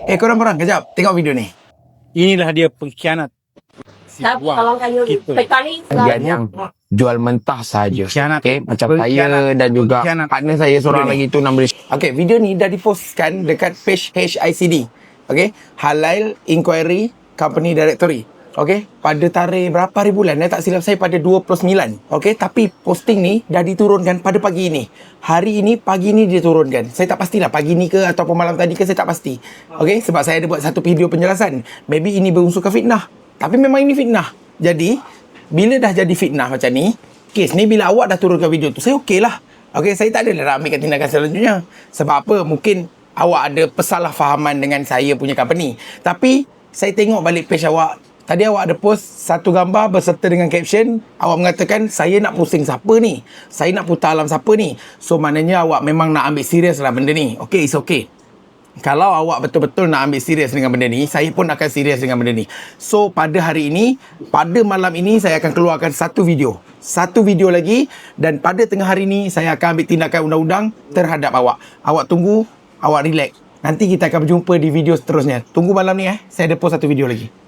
Korang-korang, kejap. Tengok video ni. Inilah dia pengkhianat. Tapi kalau kayu petani Bagian yang jual mentah saja. Pengkhianat. Okay, macam Pengkhianat. saya dan juga Pengkhianat. partner saya seorang Video ni. lagi tu nama dia Okay, video ni dah dipostkan dekat page HICD. Okay, Halal Inquiry Company Directory. Okay, pada tarikh berapa hari bulan? Tak silap saya pada 29. Okay, tapi posting ni dah diturunkan pada pagi ini. Hari ini, pagi ni dia turunkan. Saya tak pastilah pagi ni ke ataupun malam tadi ke, saya tak pasti. Okay, sebab saya ada buat satu video penjelasan. Maybe ini berunsurkan fitnah. Tapi memang ini fitnah. Jadi, bila dah jadi fitnah macam ni, kes ni bila awak dah turunkan video tu, saya okey lah. Okay, saya tak adalah nak ambilkan tindakan selanjutnya. Sebab apa? Mungkin awak ada pesalahfahaman dengan saya punya company. Tapi, saya tengok balik page awak. Tadi awak ada post satu gambar berserta dengan caption. Awak mengatakan, saya nak pusing siapa ni? Saya nak putar alam siapa ni? So, maknanya awak memang nak ambil serius lah benda ni. Okay, it's okay. Kalau awak betul-betul nak ambil serius dengan benda ni, saya pun akan serius dengan benda ni. So, pada hari ini, pada malam ini, saya akan keluarkan satu video. Satu video lagi. Dan pada tengah hari ini, saya akan ambil tindakan undang-undang terhadap awak. Awak tunggu, awak relax. Nanti kita akan berjumpa di video seterusnya. Tunggu malam ni Saya ada post satu video lagi.